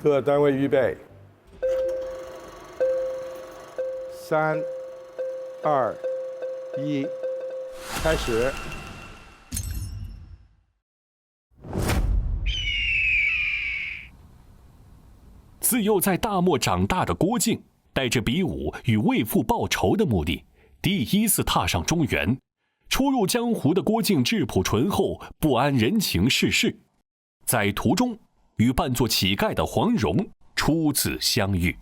各单位预备。3、2、1，开始。自幼在大漠长大的郭靖，带着比武与魏父报仇的目的，第一次踏上中原。初入江湖的郭靖质朴醇厚，不谙人情世事，在途中与扮作乞丐的黄蓉初次相遇。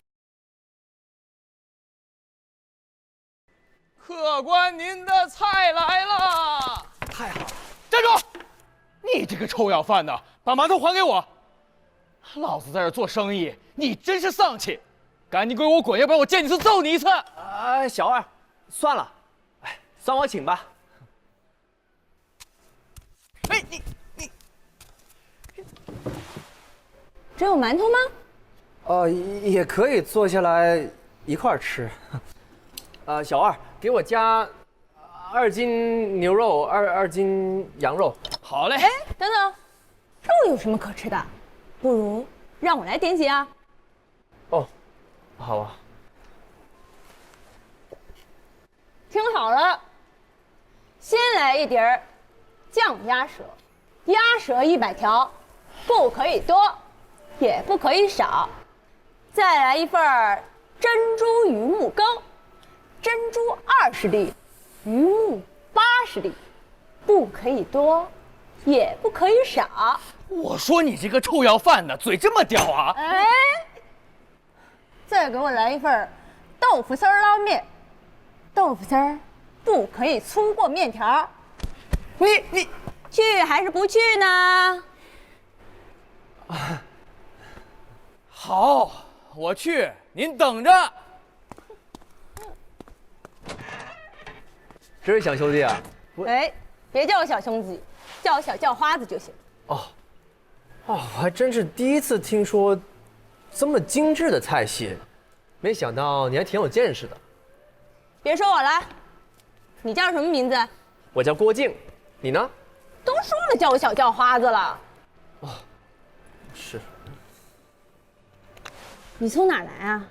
客官，您的菜来了！太好了！站住！你这个臭要饭的，把馒头还给我！老子在这做生意，你真是丧气！赶紧给我滚，要不然我见你一次揍你一次！小二，算了，算我请吧。哎，你，只有馒头吗？也可以坐下来一块儿吃。小二，给我加2斤牛肉，二斤羊肉。好嘞。哎，等等，肉有什么可吃的？不如让我来点几啊。哦，好啊。听好了，先来一碟酱鸭舌，鸭舌100条，不可以多，也不可以少。再来一份珍珠鱼木羹，珍珠20粒，鱼木80粒，不可以多，也不可以少。我说你这个臭要饭的，嘴这么刁啊！哎，再给我来一份豆腐丝捞面，豆腐丝儿不可以粗过面条。你去还是不去呢？好，我去，您等着。这位小兄弟啊，哎，别叫我小兄弟，叫我小叫花子就行。我还真是第一次听说这么精致的菜系，没想到你还挺有见识的。别说我了，你叫什么名字？我叫郭靖，你呢？都说了叫我小叫花子了。是，你从哪儿来啊？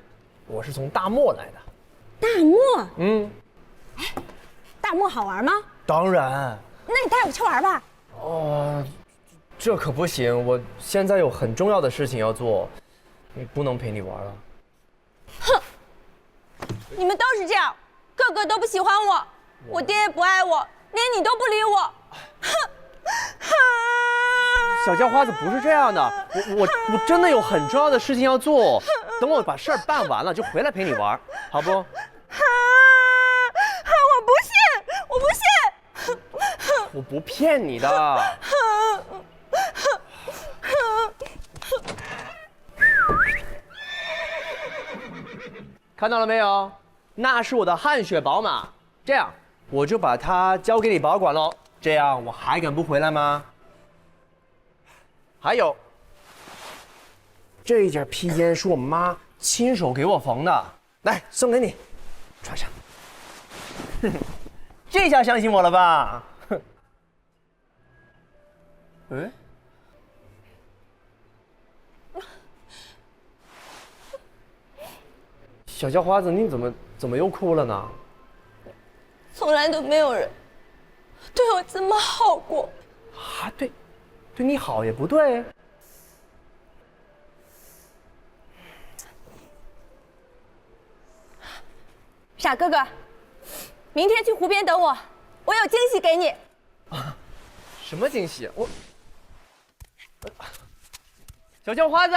我是从大漠来的。大漠。哎，大漠好玩吗？当然。那你带我去玩吧。这可不行，我现在有很重要的事情要做，不能陪你玩了。哼，你们都是这样，个个都不喜欢我，我爹也不爱我，连你都不理我。哼！小叫花子不是这样的，我真的有很重要的事情要做，等我把事儿办完了就回来陪你玩，好不？我不信，我不信！我不骗你的。看到了没有？那是我的汗血宝马，这样我就把它交给你保管喽。这样我还敢不回来吗？还有，这件披肩是我妈亲手给我缝的，来送给你，穿上。这下相信我了吧？哎。小叫花子，你怎么又哭了呢？从来都没有人对我这么好过。啊，对你好也不对。傻哥哥，明天去湖边等我，我有惊喜给你。什么惊喜？小叫花子。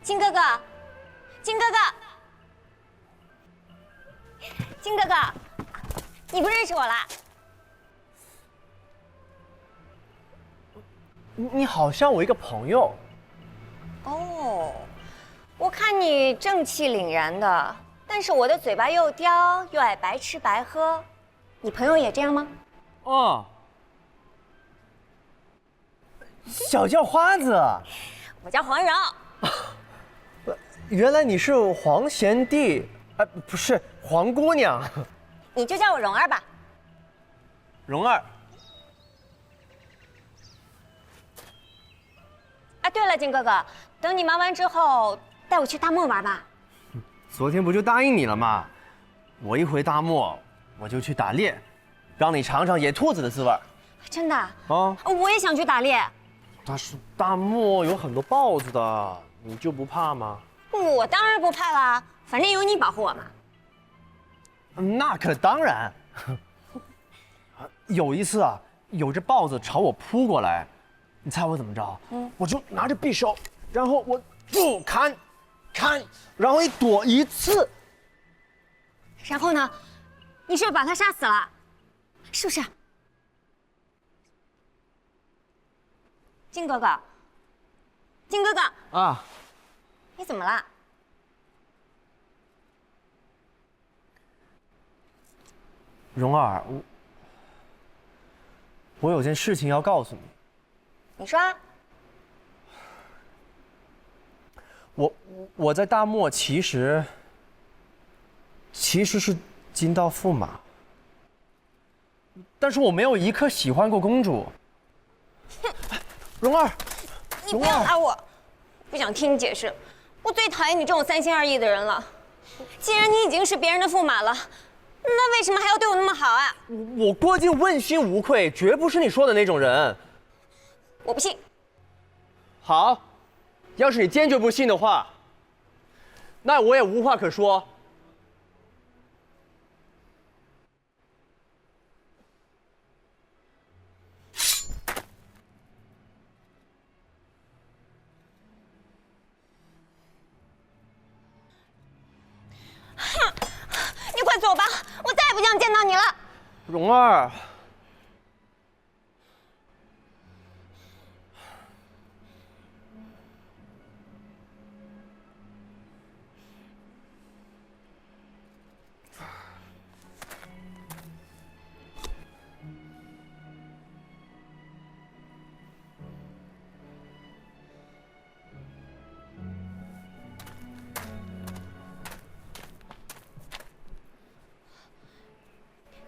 金哥哥，金哥哥，金哥哥，你不认识我啦？你好像我一个朋友。哦，我看你正气凛然的，但是我的嘴巴又刁，又爱白吃白喝。你朋友也这样吗？哦，小叫花子，我叫黄蓉。原来你是黄贤弟，不是黄姑娘，你就叫我蓉儿吧。蓉儿。啊，对了，金哥哥，等你忙完之后，带我去大漠玩吧。昨天不就答应你了吗？我一回大漠，我就去打猎，让你尝尝野兔子的滋味。真的？啊，我也想去打猎。但是大漠有很多豹子的，你就不怕吗？我当然不怕啦，反正有你保护我嘛。那可当然。有一次啊，有只豹子朝我扑过来，你猜我怎么着？我就拿着匕首，然后我就砍，然后一躲一刺。然后呢？你是不是把他杀死了？是不是？金哥哥，金哥哥啊，你怎么了？蓉儿，我有件事情要告诉你。你说啊。我在大漠其实是金刀驸马，但是我没有一刻喜欢过公主。蓉儿，你不要打我，不想听你解释。我最讨厌你这种三心二意的人了。既然你已经是别人的驸马了，那为什么还要对我那么好啊？我郭靖问心无愧，绝不是你说的那种人。我不信。好，要是你坚决不信的话，那我也无话可说。你快走吧，我再也不想见到你了。蓉儿，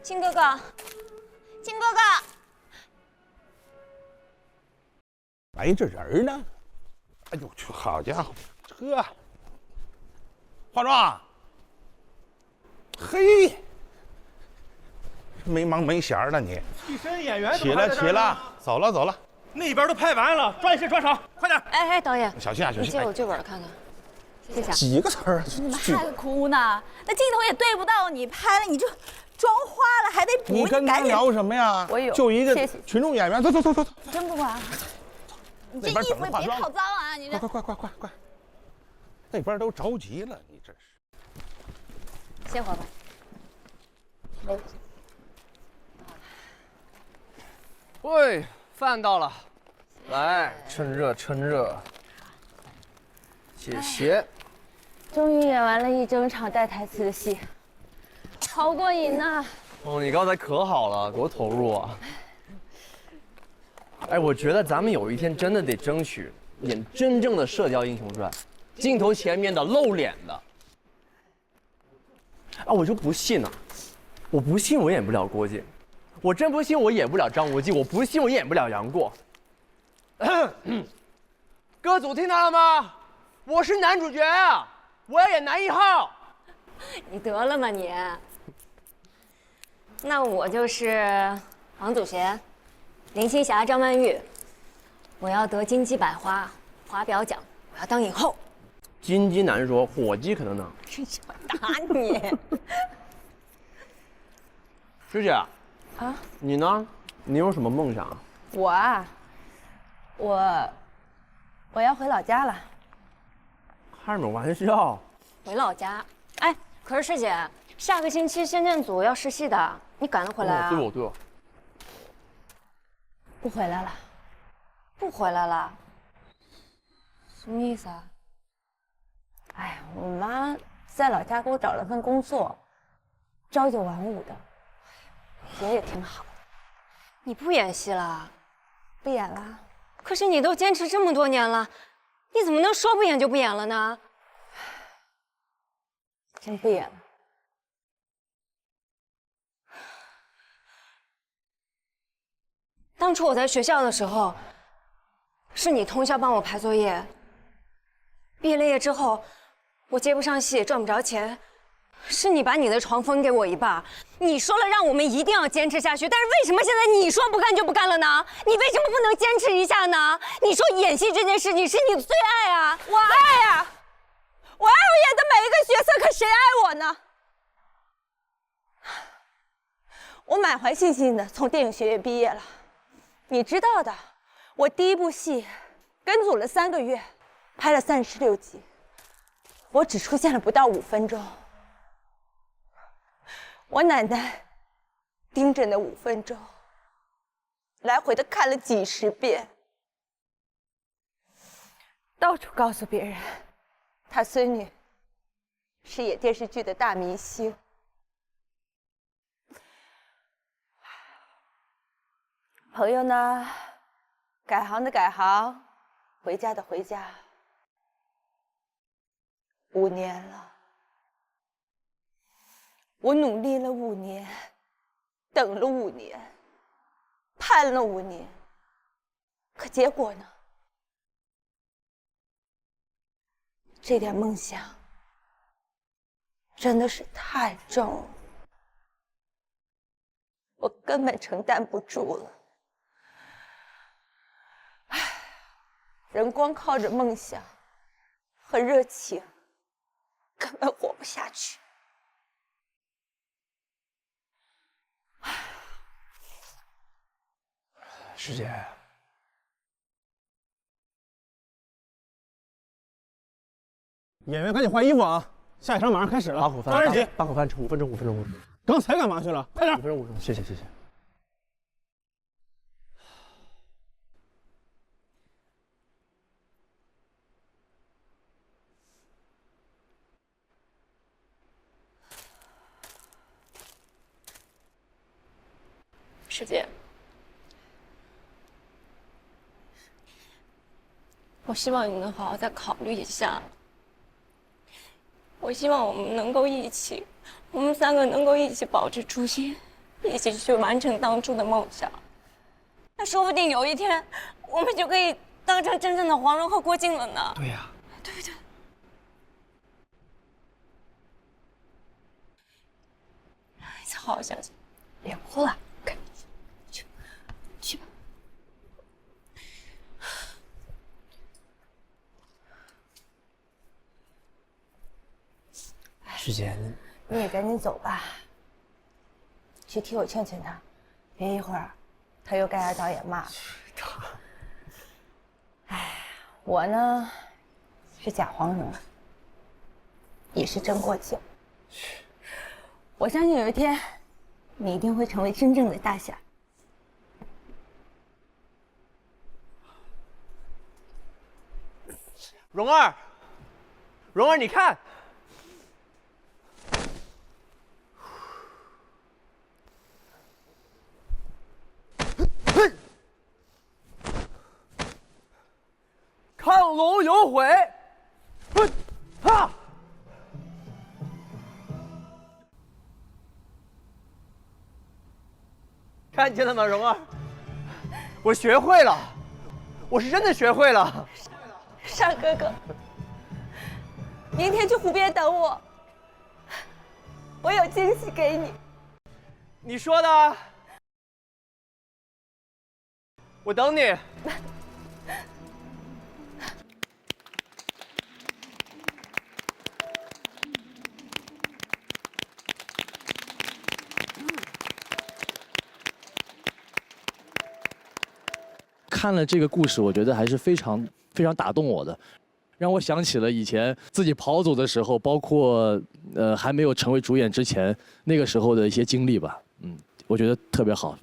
金哥哥，金哥哥，哎，这人呢？哎呦去，好家伙，这化妆，嘿，没忙没闲儿的你。替身演员起了，走了，那边都拍完了，转戏转场，快点！哎，导演，小心啊，小心！你借我剧本看看，谢谢。几个词儿啊？你们还哭呢？那镜头也对不到你，拍了你就妆花了，还得补。你跟他聊什么呀？我有，就一个谢谢群众演员，走，真不管。你这那边衣服也别好脏啊！你这快，那边都着急了，你这是。歇会儿吧。喂，饭到了，来，趁热。谢谢。终于演完了一整场带台词的戏，好过瘾呐！哦，你刚才可好了，多投入啊！哎，我觉得咱们有一天真的得争取演真正的射雕英雄传，镜头前面的露脸的。啊，我就不信啊！我不信我演不了郭靖，我真不信我演不了张无忌，我不信我演不了杨过。各组听到了吗？我是男主角啊，我要演男一号。你得了吧你？那我就是王祖贤，林青霞、张曼玉，我要得金鸡百花华表奖，我要当影后。金鸡难说，火鸡可能能。真是我打你！师姐啊，你呢？你有什么梦想？我啊，我要回老家了。开什么玩笑？回老家。哎，可是师姐，下个星期深圳组要试戏的，你赶得回来啊？对哦。不回来了。不回来了？什么意思啊？哎呀，我妈在老家给我找了份工作，朝九晚五的，姐也挺好的。你不演戏了？不演了。可是你都坚持这么多年了，你怎么能说不演就不演了呢？真不演了。当初我在学校的时候，是你通宵帮我排作业。毕了业之后，我接不上戏，赚不着钱，是你把你的床分给我一半。你说了让我们一定要坚持下去，但是为什么现在你说不干就不干了呢？你为什么不能坚持一下呢？你说演戏这件事情是你的最爱啊，我爱呀，我爱我演的每一个角色，可谁爱我呢？我满怀信心的从电影学院毕业了，你知道的，我第一部戏跟组了3个月，拍了36集，我只出现了不到5分钟。我奶奶盯着那5分钟，来回的看了几10遍，到处告诉别人，她孙女是演电视剧的大明星。朋友呢，改行的改行，回家的回家。5年了，我努力了5年，等了5年，盼了5年，可结果呢？这点梦想真的是太重了，我根本承担不住了。人光靠着梦想和热情，根本活不下去。师姐，演员赶紧换衣服啊！下一场马上开始了。八口饭，抓人急！八口饭吃5分钟，5分钟，5分钟。刚才干嘛去了？快点！5分钟，5分钟，谢谢，谢谢。师姐，我希望你能好好再考虑一下。我希望我们能够一起，我们3个能够一起保持初心，一起去完成当初的梦想。那说不定有一天，我们就可以当成真正的黄蓉和郭靖了呢。对呀，对不对？再好好想想，别哭了。去吧。师姐，你也赶紧走吧，去替我劝劝他，别一会儿他又该挨导演骂了。哎，我呢是假黄蓉，你是真郭靖。我相信有一天，你一定会成为真正的大侠。蓉儿，蓉儿，你看，亢龙有悔，哈！看见了吗，蓉儿？我学会了，我是真的学会了。尚哥哥，明天去湖边等我，我有惊喜给你。你说的，我等你。看了这个故事，我觉得还是非常打动我的，让我想起了以前自己跑组的时候，包括还没有成为主演之前那个时候的一些经历吧。我觉得特别好。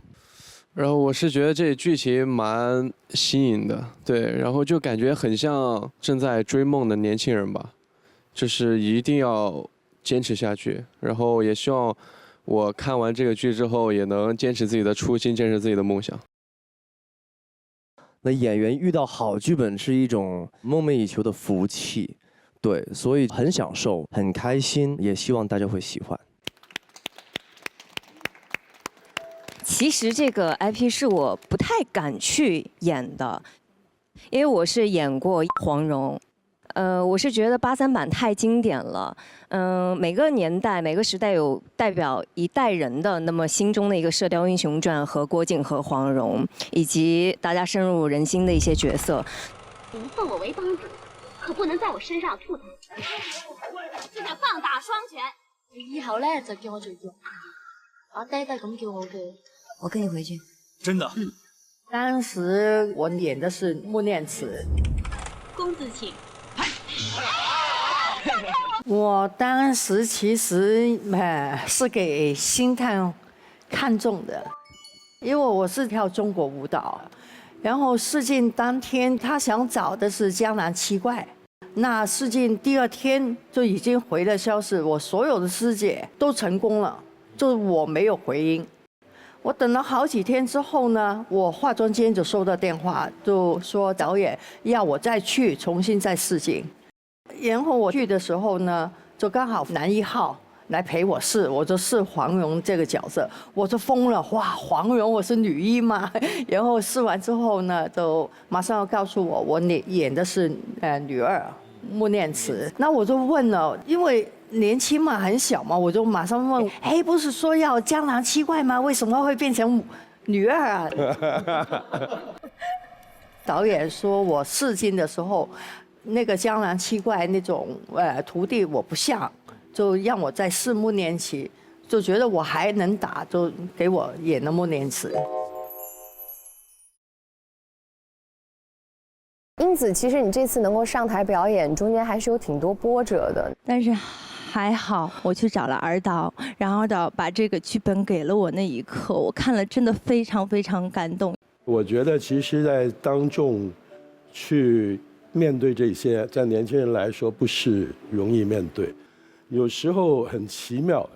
然后我是觉得这剧情蛮新颖的，对，然后就感觉很像正在追梦的年轻人吧，就是一定要坚持下去，然后也希望我看完这个剧之后也能坚持自己的初心，坚持自己的梦想。那演员遇到好剧本是一种梦寐以求的福气，对，所以很享受，很开心，也希望大家会喜欢。其实这个 IP 是我不太敢去演的，因为我是演过黄蓉，我是觉得83版太经典了，每个年代每个时代有代表一代人的那么心中的一个《射雕英雄传》和郭靖和黄蓉，以及大家深入人心的一些角色。您奉我为帮主，可不能在我身上吐痰。现在放大双拳，以后呢就叫我嘴嘴，阿呆呆咁叫我嘅。我跟你回去。真的？当时我演的是穆念慈。公子请。我当时其实是给星探看中的，因为我是跳中国舞蹈，然后试镜当天他想找的是江南七怪，那试镜第2天就已经回了消息，我所有的师姐都成功了，就我没有回音。我等了好几天之后呢，我化妆间就收到电话，就说导演要我再去重新再试镜。然后我去的时候呢，就刚好男1号来陪我试，我就试黄蓉这个角色，我就疯了，哇，黄蓉我是女1嘛。然后试完之后呢，就马上要告诉我，我演的是女2穆念慈。那我就问了，因为年轻嘛，很小嘛，我就马上问，哎，不是说要江南七怪吗？为什么会变成女2啊？导演说我试镜的时候，那个江南七怪那种徒弟我不像，就让我在试穆念慈，就觉得我还能打，就给我演了穆念慈。英子，其实你这次能够上台表演，中间还是有挺多波折的，但是还好，我去找了尔导，然后尔导把这个剧本给了我那一刻，我看了真的非常非常感动。我觉得其实，在当众去面对这些，在年轻人来说不是容易面对，有时候很奇妙的，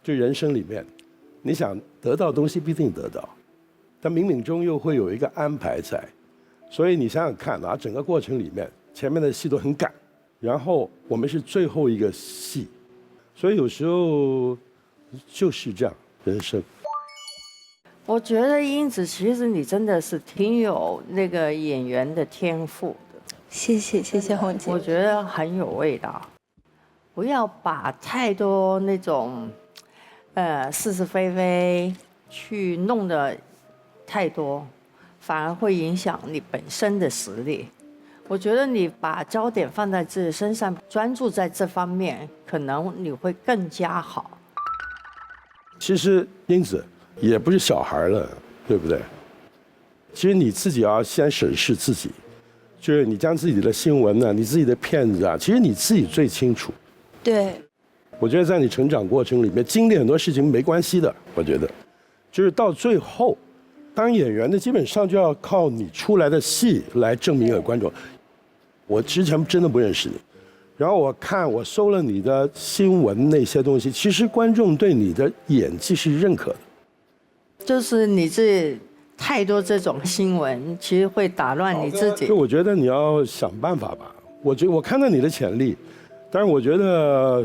就人生里面，你想得到东西不一定得到，但冥冥中又会有一个安排在。所以你想想看啊，整个过程里面，前面的戏都很赶，然后我们是最后一个戏，所以有时候就是这样，人生。我觉得英子，其实你真的是挺有那个演员的天赋的。谢谢红姐，我觉得很有味道。不要把太多那种是是非非去弄得太多，反而会影响你本身的实力。我觉得你把焦点放在自己身上，专注在这方面，可能你会更加好。其实英子也不是小孩了，对不对？其实你自己要先审视自己，就是你将自己的新闻呢，你自己的片子啊，其实你自己最清楚。对。我觉得在你成长过程里面，经历很多事情没关系的。我觉得，就是到最后，当演员的基本上就要靠你出来的戏来证明给观众。我之前真的不认识你，然后我搜了你的新闻那些东西，其实观众对你的演技是认可的。就是你这太多这种新闻，其实会打乱你自己。就我觉得你要想办法吧。我看到你的潜力，但是我觉得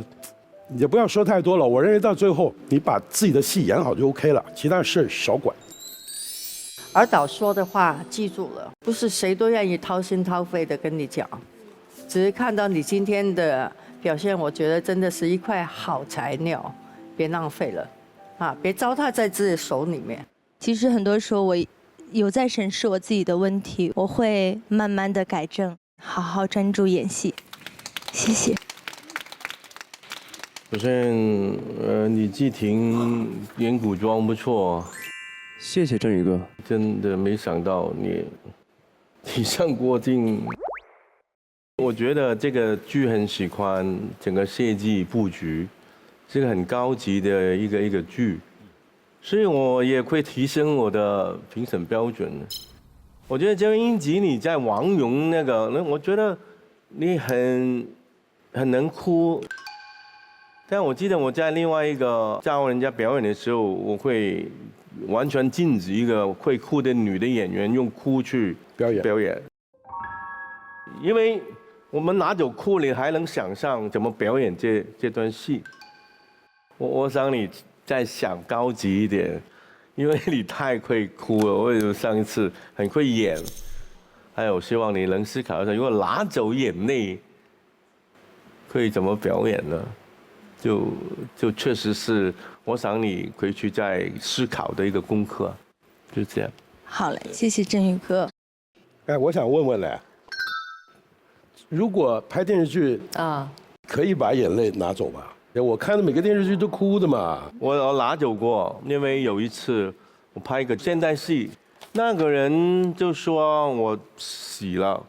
也不要说太多了。我认为到最后，你把自己的戏演好就 OK 了，其他事少管。尔导说的话记住了，不是谁都愿意掏心掏肺的跟你讲，只是看到你今天的表现，我觉得真的是一块好材料，别浪费了，啊，别糟蹋在自己手里面。其实很多时候我有在审视我自己的问题，我会慢慢的改正，好好专注演戏。谢谢。首先，李继廷演古装不错。谢谢振宇哥，真的没想到你上郭靖。我觉得这个剧很喜欢整个设计布局，是个很高级的一个剧，所以我也会提升我的评审标准。我觉得江英吉你在王蓉那个，我觉得你很很能哭。但我记得我在另外一个教人家表演的时候，我会完全禁止一个会哭的女的演员用哭去表演，因为我们拿走哭，你还能想象怎么表演这段戏。我想你再想高级一点，因为你太会哭了。我上一次很会演，还有希望你能思考一下，如果拿走眼泪，可以怎么表演呢？就确实是，我想你回去再思考的一个功课，就这样。好嘞，谢谢振宇哥。哎，我想问问嘞，如果拍电视剧可以把眼泪拿走吧？我看的每个电视剧都哭的嘛。我拿走过，因为有一次我拍一个现代戏，那个人就说我死了，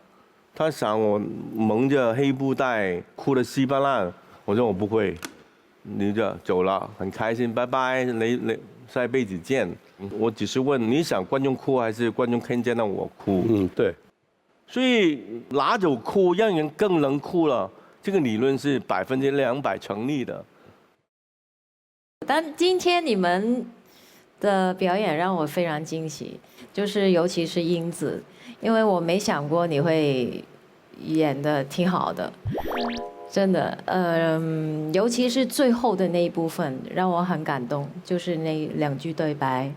他想我蒙着黑布袋哭得稀巴烂，我说我不会。你就走了，很开心，拜拜，你下一辈子见。我只是问你想观众哭还是观众看见到我哭？对。所以拿走哭，让人更能哭了，这个理论是200%成立的。但今天你们的表演让我非常惊喜，就是尤其是英子，因为我没想过你会演得挺好的。真的，尤其是最后的那一部分让我很感动，就是那2句对白，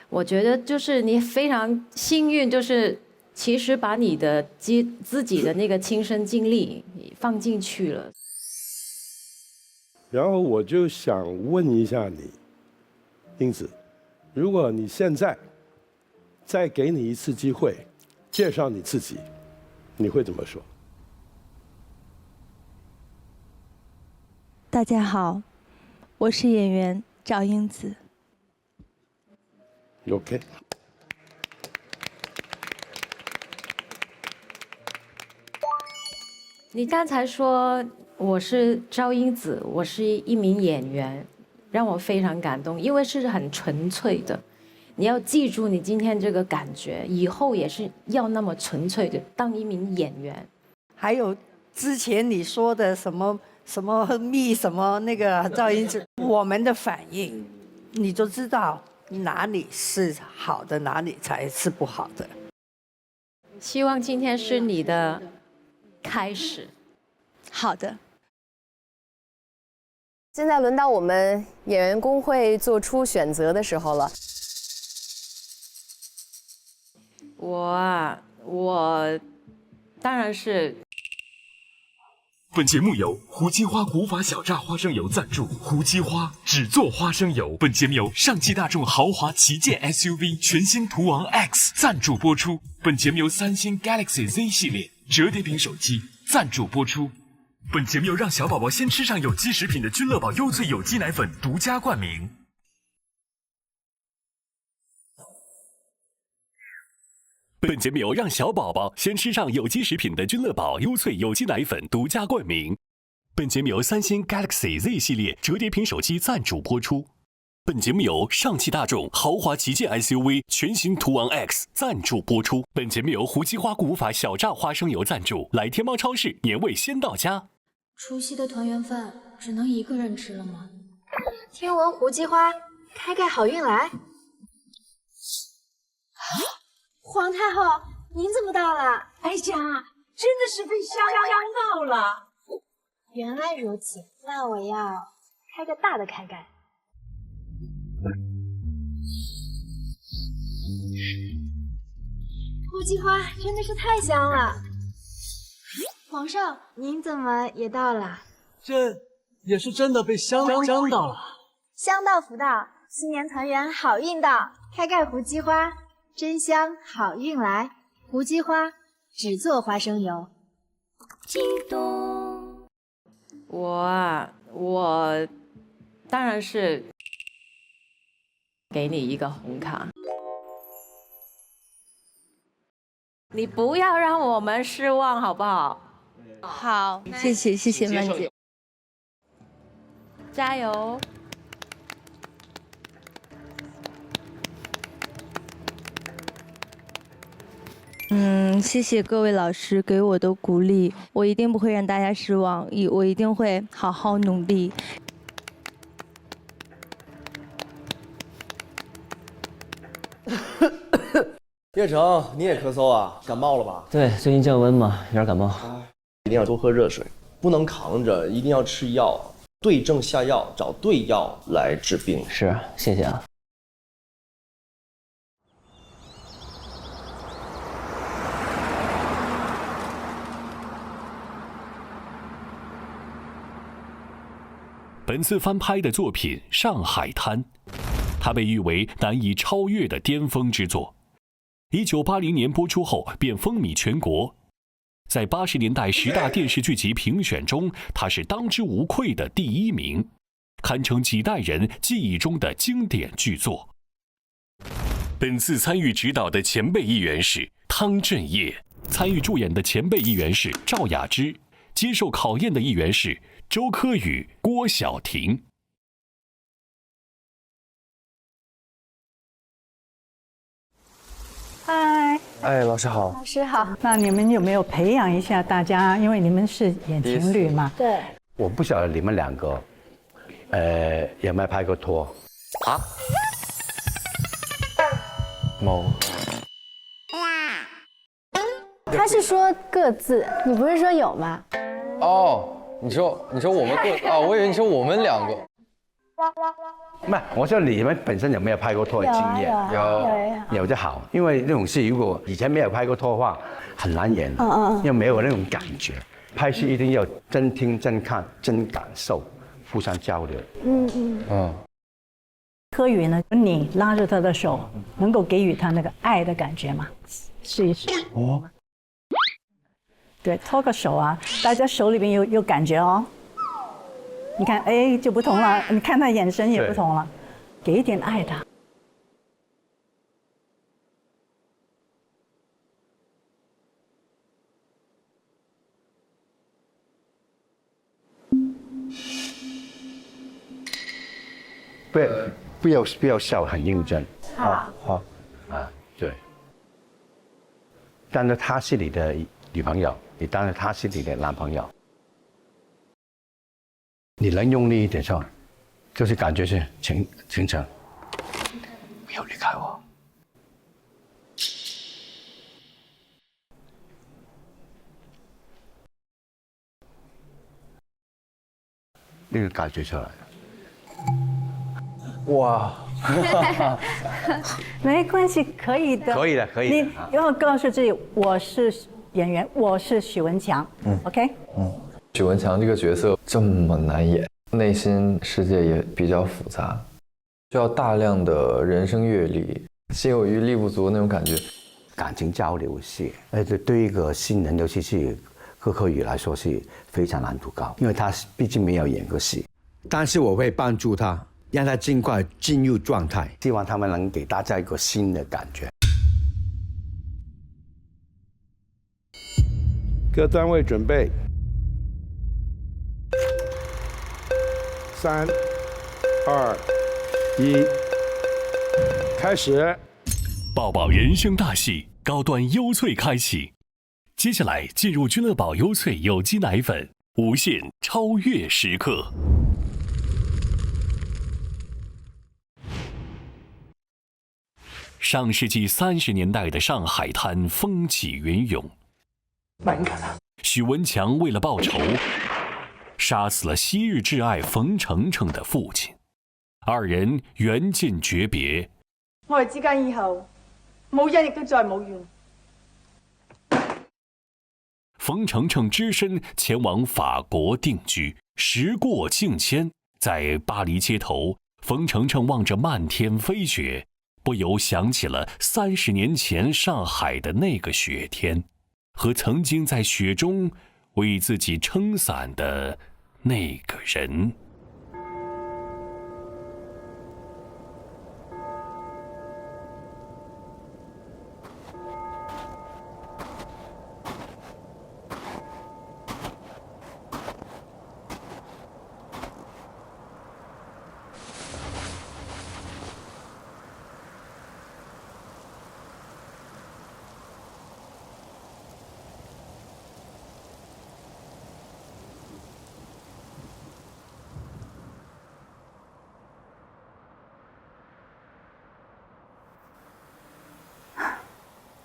我觉得就是你非常幸运，就是其实把你的自己的那个亲身经历放进去了。然后我就想问一下你，英子，如果你现在再给你一次机会介绍你自己，你会怎么说？大家好，我是演员赵英子。OK。你刚才说我是赵英子，我是一名演员，让我非常感动，因为是很纯粹的。你要记住你今天这个感觉，以后也是要那么纯粹的当一名演员。还有之前你说的什么蜜什么那个赵英子，我们的反应，你就知道哪里是好的，哪里才是不好的。希望今天是你的开始。好的。现在轮到我们演员工会做出选择的时候了。我当然是。本节目由胡姬花古法小榨花生油赞助，胡姬花只做花生油。本节目由上汽大众豪华旗舰 SUV 全新途昂 X 赞助播出。本节目由三星 Galaxy Z 系列折叠屏手机赞助播出。本节目由让小宝宝先吃上有机食品的君乐宝优萃有机奶粉独家冠名。本节目由让小宝宝先吃上有机食品的君乐宝优萃有机奶粉独家冠名。本节目由三星 Galaxy Z 系列折叠屏手机赞助播出。本节目由上汽大众豪华旗舰 SUV 全新途昂 X 赞助播出。本节目由胡姬花古法小榨花生油赞助。来天猫超市，年味先到家。除夕的团圆饭只能一个人吃了吗？听闻胡姬花开盖好运来。皇太后，您怎么到了？哎呀，真的是被香到了。原来如此，那我要开个大的开盖。胡姬花真的是太香了。皇上，您怎么也到了？这也是真的被香到了。香到福到，新年团圆好运到，开盖胡姬花。真香，好运来！胡姬花只做花生油。激动。我当然是给你一个红卡。你不要让我们失望，好不好？好，谢谢曼姐，加油！谢谢各位老师给我的鼓励，我一定不会让大家失望，我一定会好好努力。叶成，你也咳嗽啊？感冒了吧？对，最近降温嘛，有点感冒。一定要多喝热水，不能扛着，一定要吃药，对症下药，找对药来治病。是，谢谢啊。本次翻拍的作品《上海滩》，它被誉为难以超越的巅峰之作。1980年播出后便风靡全国，在80年代10大电视剧集评选中，它是当之无愧的第1名，堪称几代人记忆中的经典巨作。本次参与指导的前辈议员是汤镇业，参与助演的前辈议员是赵雅芝，接受考验的议员是周柯宇、郭晓婷。嗨，哎，老师好。老师好。那你们有没有培养一下大家？因为你们是演情侣嘛。对。我不晓得你们2个，有没有拍过拖？啊？某。他是说各自，你不是说有吗？哦，你说我们各啊，我以为你说我们2个。不是，我说你们本身有没有拍过拖的经验？有就好，因为那种戏如果以前没有拍过拖的话，很难演，因为没有那种感觉。拍戏一定要真听、真看、真感受，互相交流。柯宇呢？你拉着他的手，能够给予他那个爱的感觉吗？试一试。哦。对，拖个手啊，大家手里边有感觉哦。你看，哎，就不同了。你看他眼神也不同了，给一点爱他。不要笑，很认真。好啊，对。当然他是你的女朋友，你当然他是你的男朋友。你能用力一点说，就是感觉是情诚，不要离开我。那个感觉出来了。哇，没关系，可以的。可以的，可以的。你要告诉自己，我是演员，我是许文强。OK。许文强这个角色这么难演，内心世界也比较复杂，需要大量的人生阅历，心有余力不足那种感觉。感情交流戏，对一个新人，尤其是柯宇来说是非常难度高，因为他毕竟没有演过戏。但是我会帮助他，让他尽快进入状态，希望他们能给大家一个新的感觉。各单位准备。3、2、1，开始！抱抱人生大戏，高端优萃开启。接下来进入君乐宝优萃有机奶粉，无限超越时刻。上世纪30年代的上海滩风起云涌，许文强为了报仇，杀死了昔日挚爱冯程程的父亲，2人缘尽诀别。我哋之間以後冇恩，亦都再冇怨。冯程程只身前往法國定居，時過境遷，在巴黎街頭，冯程程望着漫天飛雪，不由想起了30年前上海的那个雪天，和曾经在雪中为自己撑伞的那个人。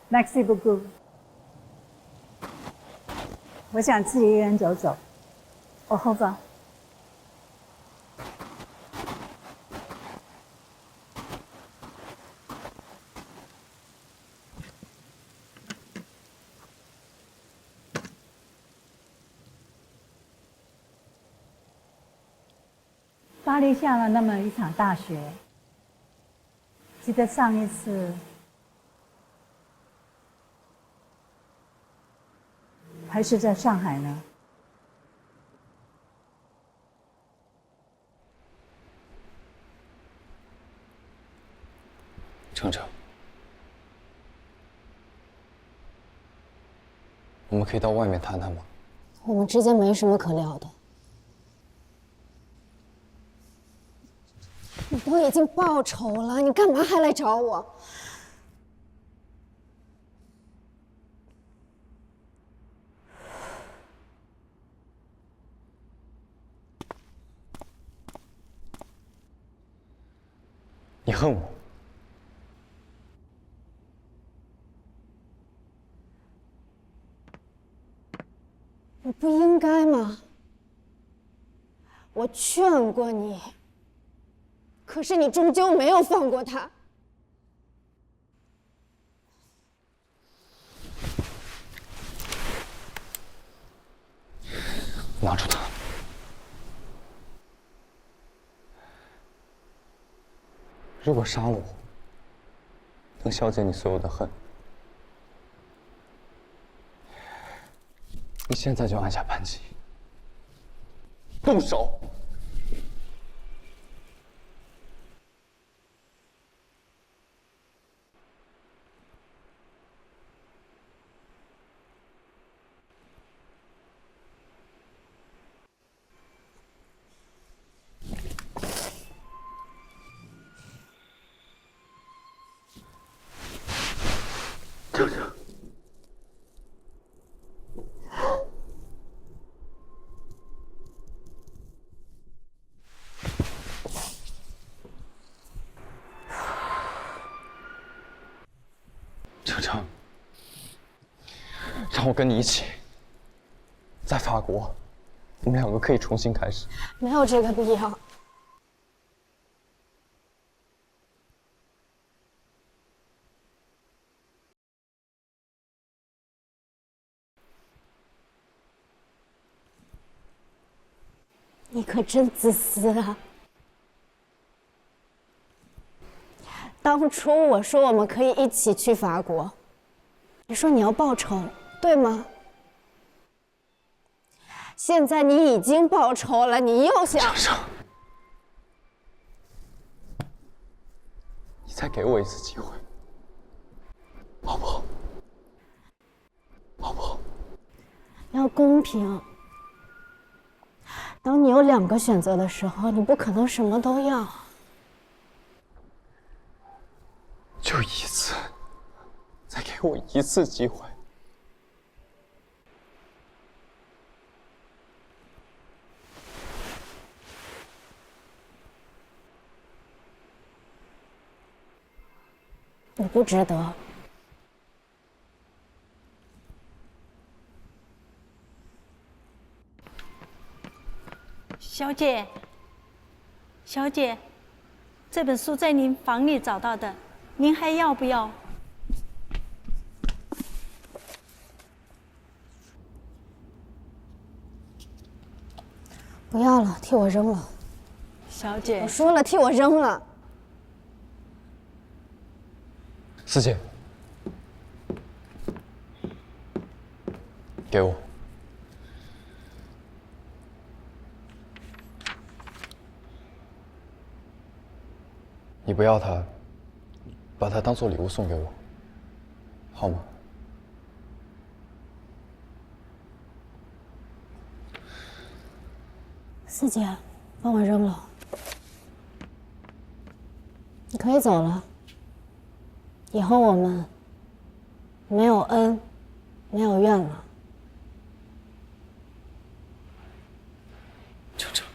Merci beaucoup。我想自己一个人走走。我后方。巴黎下了那么一场大雪，记得上一次还是在上海呢。程程，我们可以到外面谈谈吗？我们之间没什么可聊的。你都已经报仇了，你干嘛还来找我？你恨我？我不应该吗？我劝过你。可是你终究没有放过他。拿住他！如果杀了我，能消解你所有的恨，你现在就按下扳机，动手！程程，程程，让我跟你一起，在法国，我们两个可以重新开始。没有这个必要。你可真自私啊！当初我说我们可以一起去法国，你说你要报仇，对吗？现在你已经报仇了，你又想……程程，你再给我一次机会，好不好？好不好？要公平。当你有2个选择的时候，你不可能什么都要。就一次，再给我一次机会。你不值得。小姐，小姐，这本书在您房里找到的，您还要不要？不要了，替我扔了。小姐，我说了，替我扔了。四姐，给我。你不要它，把它当做礼物送给我，好吗？四姐，帮我扔了。你可以走了。以后我们没有恩，没有怨了。程程，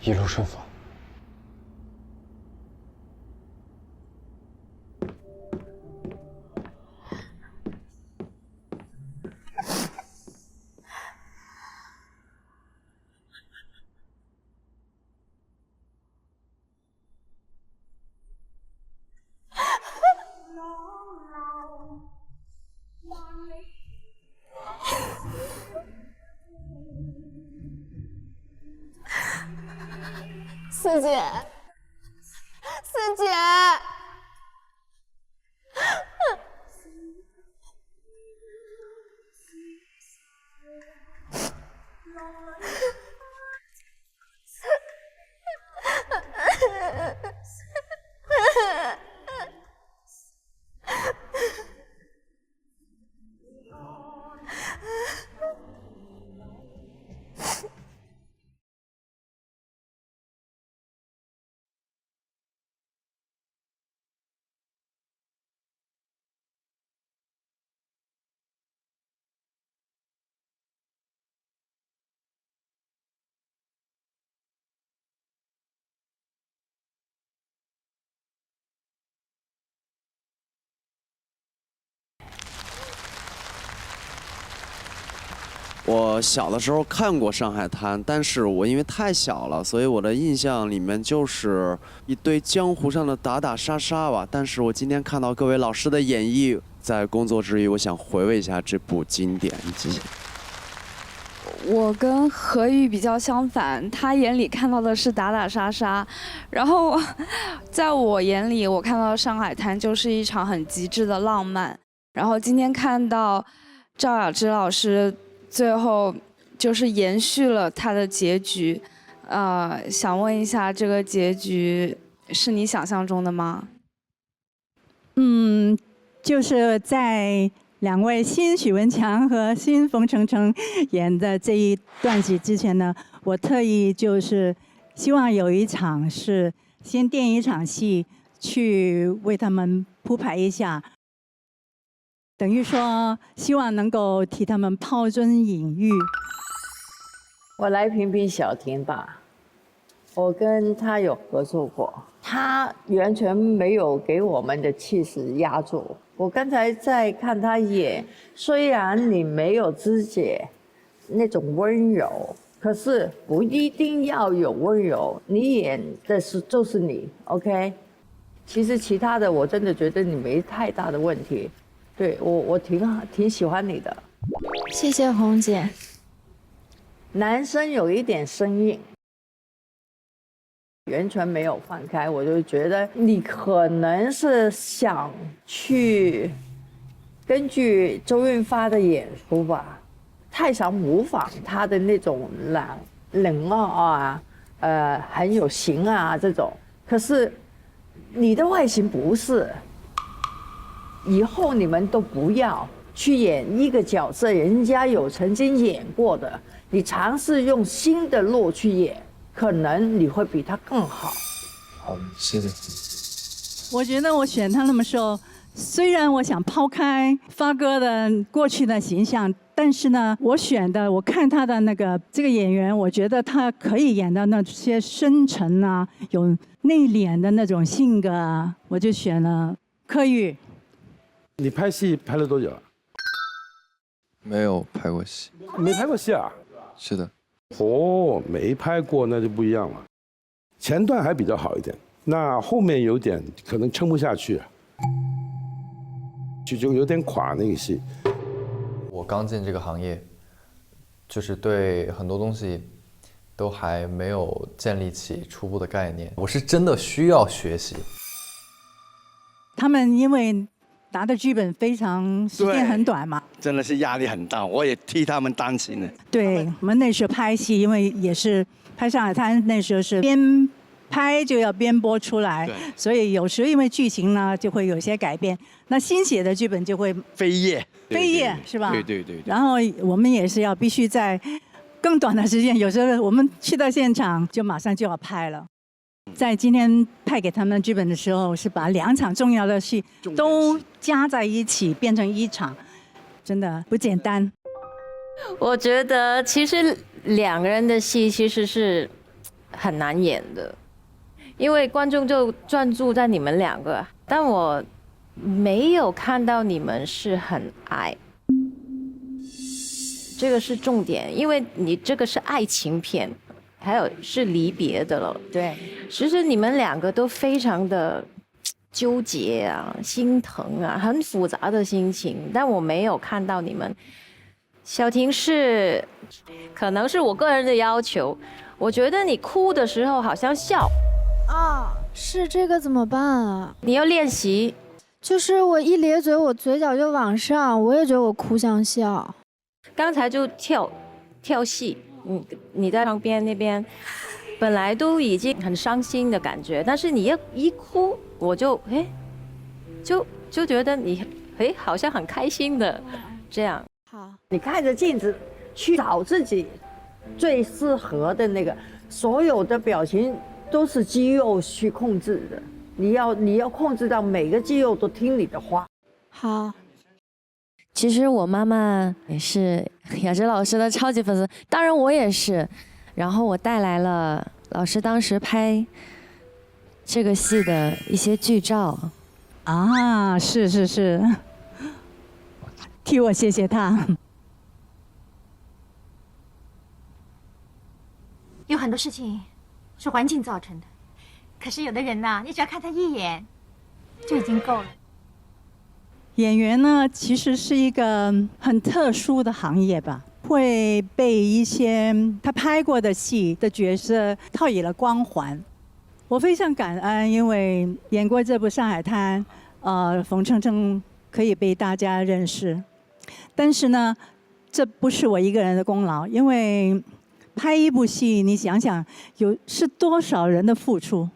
一路顺风。四姐，四姐，我小的时候看过《上海滩》，但是我因为太小了，所以我的印象里面就是一堆江湖上的打打杀杀吧。但是我今天看到各位老师的演绎，在工作之余，我想回味一下这部经典剧。我跟何宇比较相反，他眼里看到的是打打杀杀，然后在我眼里，我看到《上海滩》就是一场很极致的浪漫。然后今天看到赵雅芝老师最后就是延续了他的结局，想问一下，这个结局是你想象中的吗？就是在2位新许文强和新冯程程演的这一段戏之前呢，我特意就是希望有一场是先垫一场戏，去为他们铺排一下。等于说，希望能够替他们抛砖引玉。我来评评小婷吧，我跟她有合作过，她完全没有给我们的气势压住。我刚才在看她演，虽然你没有芝姐那种温柔，可是不一定要有温柔，你演的就是你 ，OK？ 其实其他的我真的觉得你没太大的问题。对我挺喜欢你的，谢谢红姐。男生有一点生硬，完全没有放开，我就觉得你可能是想去根据周润发的演出吧，太想模仿他的那种冷傲啊，很有型啊这种，可是你的外形不是。以后你们都不要去演一个角色，人家有曾经演过的，你尝试用新的路去演，可能你会比他更好。好，谢谢。我觉得我选他们的时候，虽然我想抛开发哥的过去的形象，但是呢，我看他的这个演员，我觉得他可以演到那些深沉啊、有内敛的那种性格啊，我就选了柯宇。你拍戏拍了多久了？没有拍过戏。没拍过戏啊？是的。哦，没拍过那就不一样了。前段还比较好一点，那后面有点可能撑不下去，就有点垮那个戏。我刚进这个行业，就是对很多东西都还没有建立起初步的概念，我是真的需要学习。他们因为拿的剧本非常时间很短嘛，真的是压力很大，我也替他们担心了。对，我们那时候拍戏，因为也是拍《上海滩》，那时候是边拍就要边播出来，所以有时候因为剧情呢就会有些改变，那新写的剧本就会飞页是吧？对。然后我们也是要必须在更短的时间，有时候我们去到现场就马上就要拍了。在今天派给他们剧本的时候，是把2场重要的戏都加在一起变成1场，真的不简单。我觉得其实2个人的戏其实是很难演的，因为观众就专注在你们两个，但我没有看到你们是很爱，这个是重点，因为你这个是爱情片，还有是离别的了。对，其实你们两个都非常的纠结啊、心疼啊，很复杂的心情，但我没有看到你们。小婷是，可能是我个人的要求，我觉得你哭的时候好像笑。啊，是这个怎么办啊？你要练习。就是我一咧嘴，我嘴角就往上，我也觉得我哭像笑。刚才就跳戏，你在旁边那边，本来都已经很伤心的感觉，但是你一哭，我就就觉得你好像很开心的这样。好，你看着镜子去找自己最适合的那个，所有的表情都是肌肉去控制的。你要控制到每个肌肉都听你的话。好。其实我妈妈也是雅芝老师的超级粉丝，当然我也是。然后我带来了老师当时拍这个戏的一些剧照。啊，是，替我谢谢他。有很多事情是环境造成的。可是有的人呢，你只要看他一眼，就已经够了。演员呢，其实是一个很特殊的行业吧，会被一些他拍过的戏的角色套以了光环。我非常感恩，因为演过这部《上海滩》，冯程程可以被大家认识。但是呢，这不是我一个人的功劳，因为拍一部戏，你想想是多少人的付出。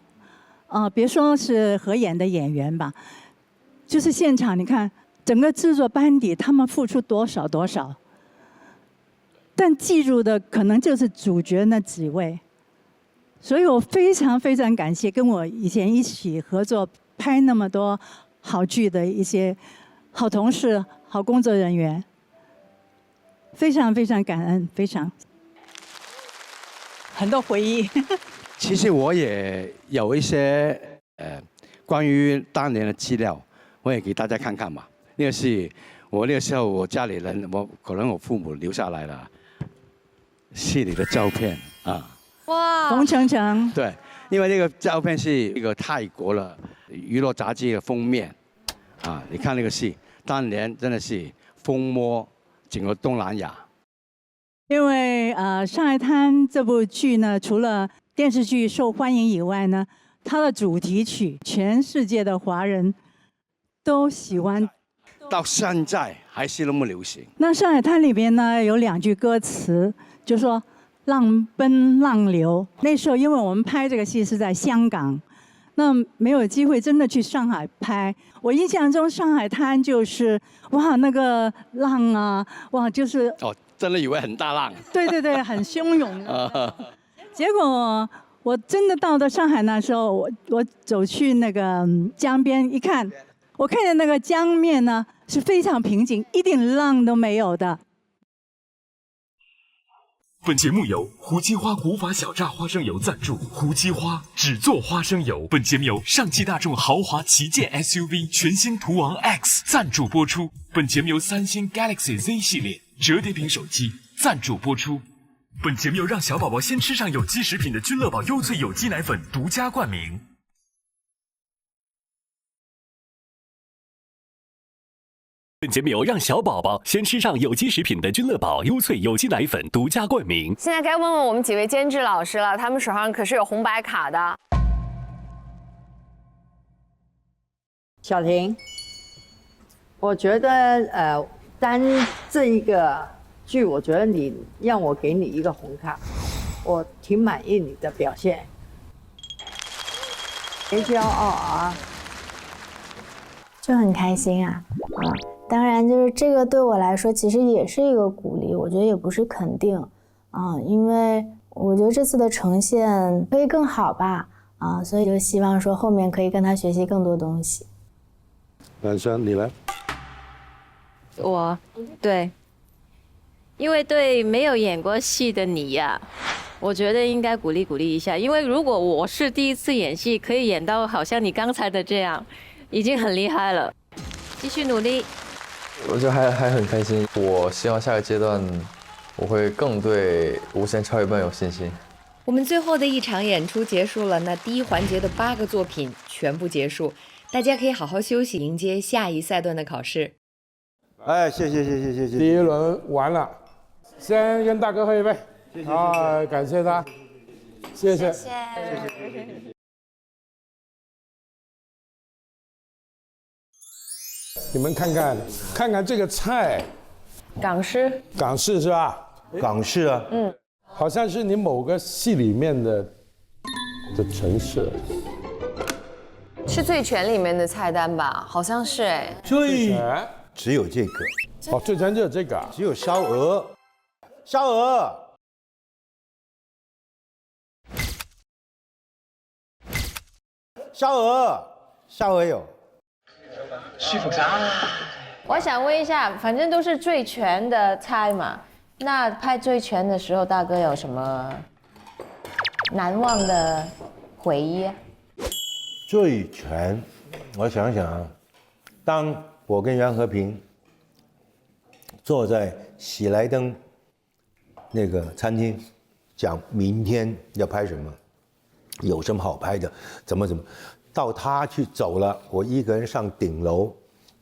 别说是合演的演员吧，就是现场，你看整个制作班底，他们付出多少，但记住的可能就是主角那几位，所以我非常感谢跟我以前一起合作拍那么多好剧的一些好同事、好工作人员，非常感恩，很多回忆。其实我也有一些关于当年的资料，我也给大家看看嘛。那个是我那个时候我家里人，可能我父母留下来了戏里的照片啊。哇！冯程程。对，因为那个照片是一个泰国的娱乐杂志的封面啊。你看那个戏，当年真的是风靡整个东南亚。因为《上海滩》这部剧呢，除了电视剧受欢迎以外呢，它的主题曲全世界的华人都喜欢，到现在还是那么流行。那《上海滩》里边呢有2句歌词，就说“浪奔浪流”。那时候因为我们拍这个戏是在香港，那没有机会真的去上海拍。我印象中《上海滩》就是哇那个浪啊，哇就是真的以为很大浪。对，很汹涌。结果我真的到了上海那时候，我走去那个江边一看，我看见那个江面呢是非常平静，一点浪都没有的。本节目由胡姬花古法小榨花生油赞助，胡姬花只做花生油。本节目由上汽大众豪华旗舰 SUV 全新途昂 X 赞助播出。本节目由三星 Galaxy Z 系列折叠屏手机赞助播出。本节目由让小宝宝先吃上有机食品的君乐宝优萃有机奶粉独家冠名。本节目由让小宝宝先吃上有机食品的君乐宝优萃有机奶粉独家冠名。现在该问问我们几位监制老师了，他们手上可是有红白卡的。小婷，我觉得单这一个剧，我觉得你让我给你一个红卡，我挺满意你的表现，别骄傲啊，就很开心啊。当然就是这个对我来说其实也是一个鼓励，我觉得也不是肯定因为我觉得这次的呈现可以更好吧所以就希望说后面可以跟他学习更多东西。南山，你来。对，因为对没有演过戏的你呀，我觉得应该鼓励鼓励一下，因为如果我是第一次演戏，可以演到好像你刚才的这样，已经很厉害了。继续努力。我就还很开心。我希望下个阶段我会更对《无限超越班》有信心。我们最后的一场演出结束了，那第一环节的8个作品全部结束，大家可以好好休息，迎接下一赛段的考试。哎，谢谢。第一轮完了，先跟大哥喝一杯。谢谢啊，感谢他，谢谢。你们看看这个菜，港式是吧？港式啊，好像是你某个戏里面的陈设。是醉拳里面的菜单吧？好像是哎。醉拳只有这个。哦，醉拳只有这个，只有烧鹅，烧鹅。烧鹅有。舒服晒。我想问一下，反正都是醉拳的菜嘛，那拍醉拳的时候，大哥有什么难忘的回忆啊？醉拳，我想想啊，当我跟袁和平坐在喜来登那个餐厅，讲明天要拍什么，有什么好拍的，怎么，到他去走了，我一个人上顶楼，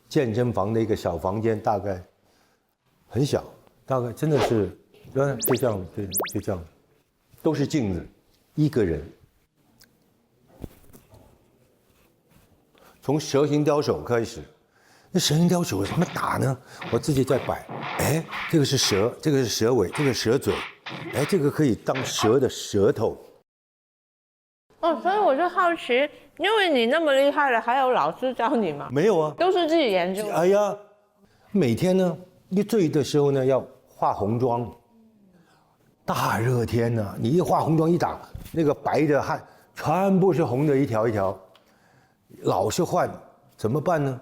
健身房的一个小房间，大概很小，大概真的是，就这样，对，就这样，都是镜子，一个人。从蛇形刁手开始，那蛇形刁手怎么打呢？我自己在摆，哎，这个是蛇，这个是蛇尾，这个是蛇嘴，哎，这个可以当蛇的舌头。哦，所以我就好奇，因为你那么厉害了，还有老师教你吗？没有啊，都是自己研究。哎呀，每天呢，一醉的时候呢，要化红妆。大热天呢，你一化红妆一打，那个白的汗全部是红的，一条一条。老是换，怎么办呢？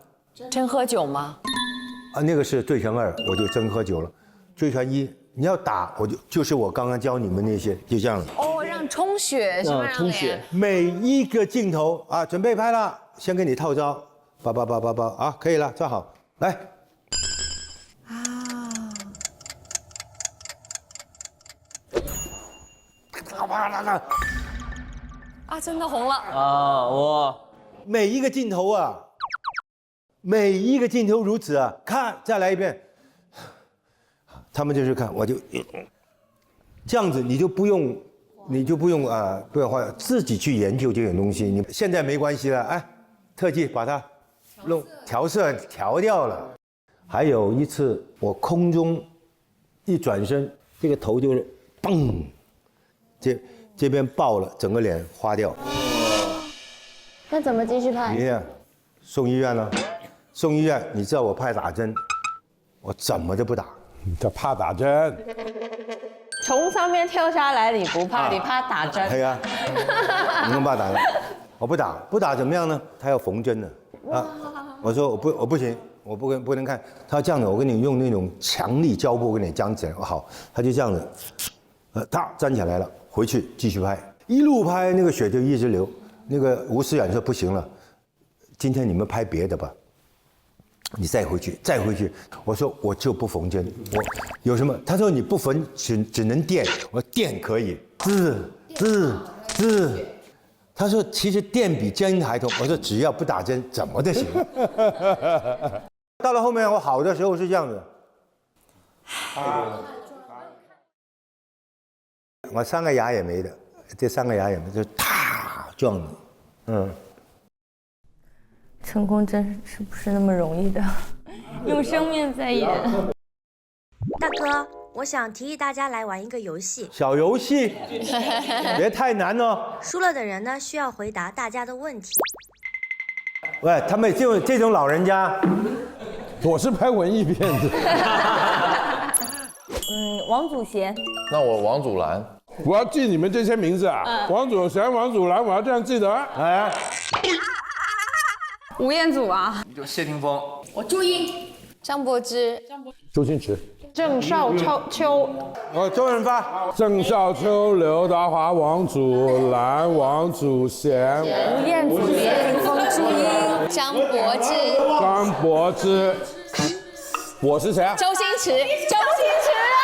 真喝酒吗？啊，那个是醉拳2，我就真喝酒了。醉拳1，你要打，就是我刚刚教你们那些，就这样。哦，让充血是吗？充血。每一个镜头啊，准备拍了，先给你套招，叭啊，可以了，站好，来。啊，真的红了啊！我每一个镜头啊，每一个镜头如此啊，看，再来一遍。他们就是看，我就这样子，你就不用不用花，自己去研究这种东西。你现在没关系了，哎，特技把它调色调掉了。还有一次，我空中一转身，这个头就是嘣，这边爆了，整个脸花掉。那怎么继续拍？你送医院了，送医院，你知道我怕打针，我怎么都不打。他怕打针。从上面跳下来你不怕，你怕打针。对呀，你更怕打针。我不打怎么样呢？他要缝针呢。啊，我说我不行，我不能看。他要这样的，我跟你用那种强力胶布给你粘起来。好，他就这样子，他粘起来了，回去继续拍，一路拍那个血就一直流。那个吴思远说不行了，今天你们拍别的吧。你再回去。我说我就不缝针，我有什么？他说你不缝只能电，我说电可以，滋。他说其实电比针还痛，我说只要不打针怎么都行。到了后面我好的时候是这样子，我3个牙也没的，这3个牙也没，就啪撞的，成功真是不是那么容易的，用生命在演。大哥，我想提议大家来玩一个游戏。小游戏，别太难哦。输了的人呢，需要回答大家的问题。喂，他们这种老人家，我是拍文艺片子。王祖贤。那我王祖蓝。我要记你们这些名字啊，王祖贤、王祖蓝，我要这样记得。哎。吴彦祖啊，就谢霆锋，我朱茵，张柏芝，周星驰，郑少秋。中人发。郑少秋、刘达华、王祖蓝、王祖贤、吴彦祖、冯志英、张柏芝。张柏芝。我是谁啊？周星驰。周星驰啊！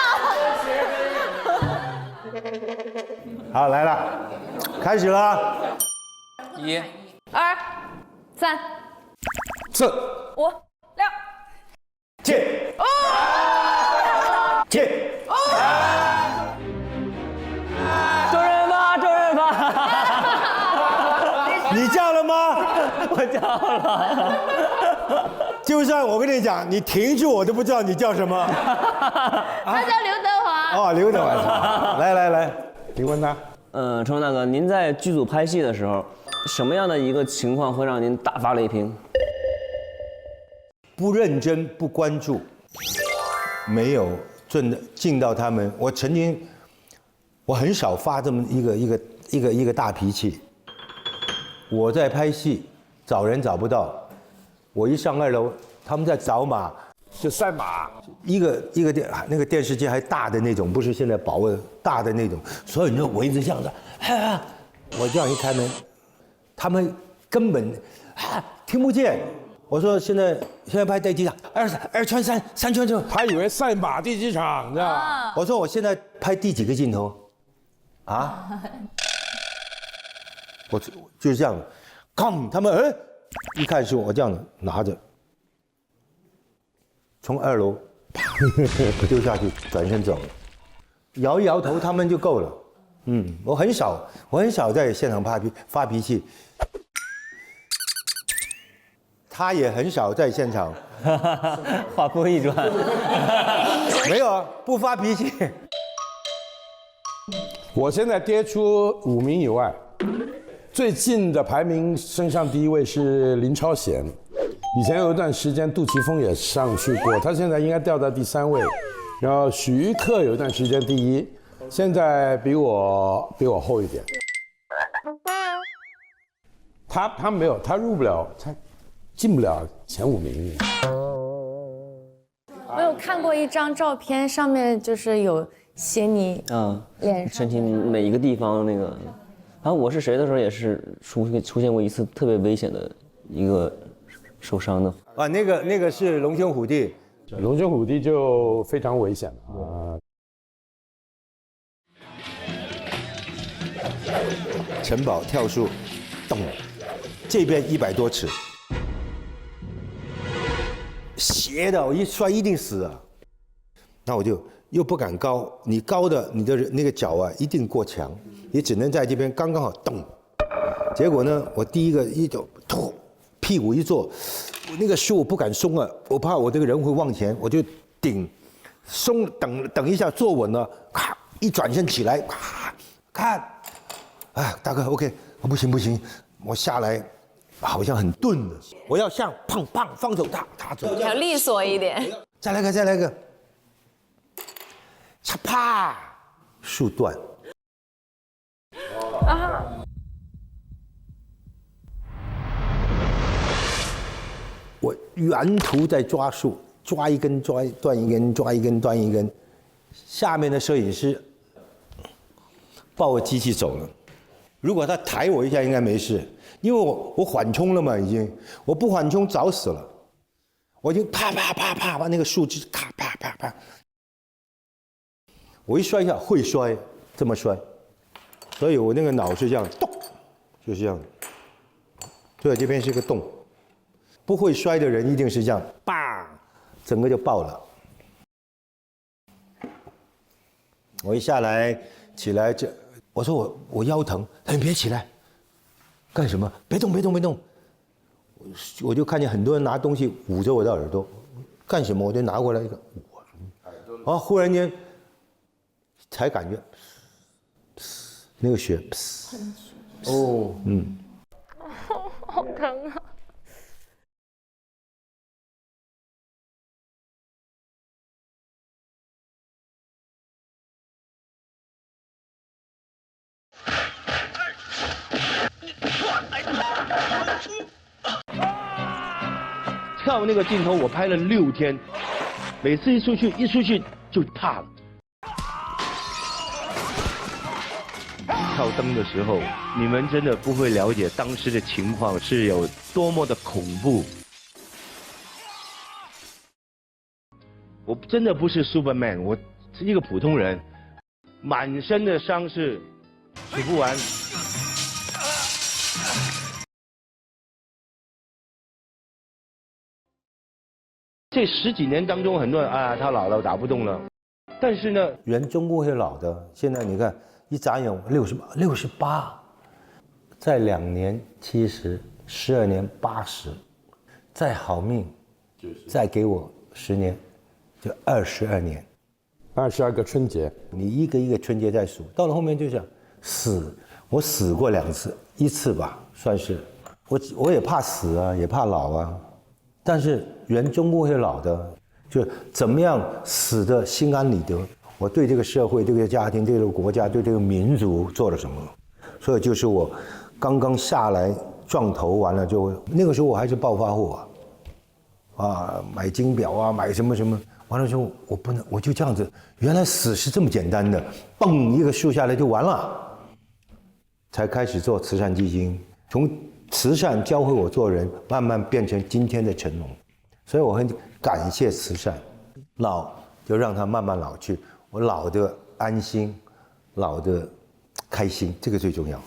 好，来了，开始了。1、2、3、4、 5、6。进。进。周润发，周润发。你叫了吗？我叫了。就算我跟你讲，你停住，我都不知道你叫什么。他叫刘德华。哦，刘德华。来，你问他。成龙大哥，您在剧组拍戏的时候，什么样的一个情况会让您大发雷霆？不认真、不关注，没有尽到他们。我很少发这么一个大脾气。我在拍戏，找人找不到，我一上2楼，他们在找马，就赛马。一个电视机还大的那种，不是现在薄的大的那种，所有人都围着这样子。我这样一开门，他们根本听不见。我说现在拍第几场？2圈3圈就，他以为赛马第几场，你知道吗？我说我现在拍第几个镜头？我就是这样，他们一看是我这样拿着，从2楼丢下去，转身走了，摇一摇头，他们就够了。我很少在现场发脾气，他也很少在现场。话锋一转，没有啊，不发脾气。我现在跌出5名以外，最近的排名升上第1位是林超贤。以前有一段时间杜琪峰也上去过，他现在应该掉到第3位。然后许玉克有一段时间第1，现在比我后一点。他没有，他入不了，他进不了前5名。我有看过一张照片，上面就是有写你脸上身体每一个地方那个。然后我是谁的时候也是出现过一次特别危险的一个受伤的。那个是龙兄虎弟，龙兄虎弟就非常危险了。城堡跳树，咚，这边100多尺。斜的，我一摔一定死啊！那我就又不敢高，你高的你的那个脚啊一定过强，你只能在这边刚刚好动。结果呢，我第一个一脚突，屁股一坐，我那个树我不敢松啊，我怕我这个人会往前，我就顶，松等一下坐稳了，咔一转身起来，咔看，大哥 OK， 不行，我下来。好像很钝的，我要像砰放手他走，要利索一点。再来个，嚓啪，树断。我沿途在抓树，抓一根断一根，抓一根断一根。下面的摄影师抱我机器走了。如果他抬我一下，应该没事。因为我缓冲了嘛，已经，我不缓冲早死了，我就啪把那个树枝啪，我一摔下会摔，这么摔，所以我那个脑是这样咚，就是这样，对，这边是个洞，不会摔的人一定是这样，叭，整个就爆了。我一下来起来我说我腰疼，你别起来。干什么？别动！我就看见很多人拿东西捂着我的耳朵，干什么？我就拿过来一个捂，忽然间才感觉，那个血，好疼啊！跳那个镜头我拍了6天，每次一出去就怕了。跳灯的时候，你们真的不会了解当时的情况是有多么的恐怖。我真的不是 Superman， 我是一个普通人，满身的伤势数不完。这10几年当中，很多人啊，他老了打不动了，但是呢，人终归会老的。现在你看，一眨眼68，再2年70， 12年80，再好命，再给我10年，就22年，22个春节，你一个一个春节在数，到了后面就想死，我死过2次，1次吧，算是，我也怕死啊，也怕老啊，但是人终归会老的，就怎么样死的心安理得。我对这个社会、对这个家庭、对这个国家、对这个民族做了什么？所以就是我刚刚下来撞头完了就，那个时候我还是暴发户啊，买金表啊，买什么什么，完了之后我不能，我就这样子，原来死是这么简单的，蹦一个树下来就完了，才开始做慈善基金，从慈善教会我做人，慢慢变成今天的成龙，所以我很感谢慈善，老就让它慢慢老去。我老的安心，老的开心，这个最重要。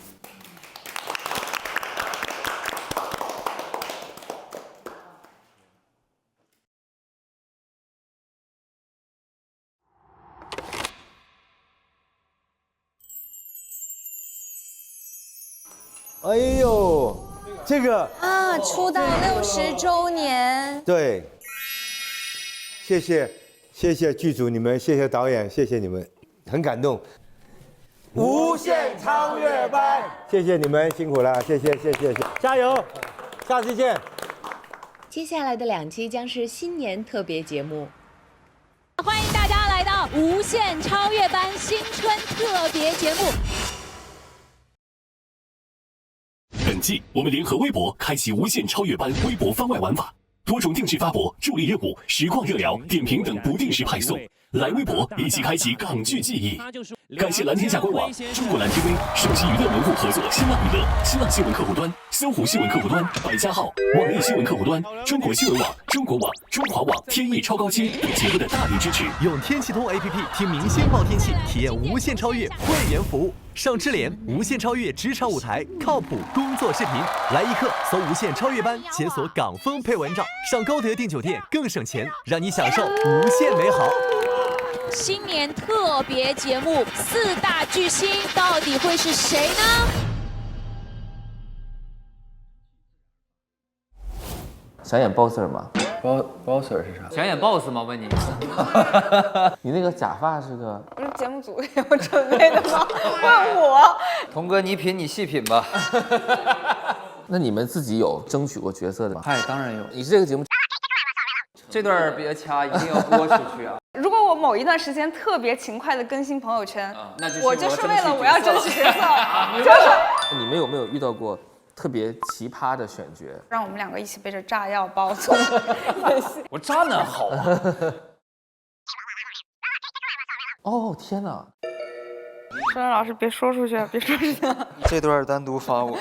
哎呦，这个啊，出道60周年，对，谢谢剧组你们，谢谢导演，谢谢你们，很感动。无限超越班，谢谢你们辛苦了，谢谢，加油，下次见。接下来的2期将是新年特别节目，欢迎大家来到无限超越班新春特别节目。本季我们联合微博开启无限超越班微博番外玩法，多种定制发博、助力任务、实况热聊、点评等不定时派送。来微博一起开启港剧记忆。感谢蓝天下官网、中国蓝 TV、首席娱乐门户合作新浪娱乐、新浪新闻客户端、搜狐新闻客户端、百家号、网易新闻客户端、中国新闻网、中国网、中华网、天翼超高清对节目的大力支持。用天气通 APP 听明星报天气，体验无限超越会员服务。上智联无限超越职场舞台，靠谱工作视频。来一课，搜无限超越班，解锁港风配文照，上高德订酒店更省钱，让你享受无限美好。新年特别节目4大巨星到底会是谁呢？想演 Bosser 吗？Bosser 是啥？想演 boss 吗？问你，你那个假发是个？不是节目组有准备的吗？问我。童哥，你品你细品吧。那你们自己有争取过角色的吗？嗨，当然有。你是这个节目，这段别掐，一定要播出去啊！如果我某一段时间特别勤快的更新朋友圈，那就是我就是为了我要争取角色，就是。你们有没有遇到过特别奇葩的选角？让我们2个一起背着炸药包从演戏。我渣男好啊！哦天哪！说老师别说出去，别说出去。这段单独发我。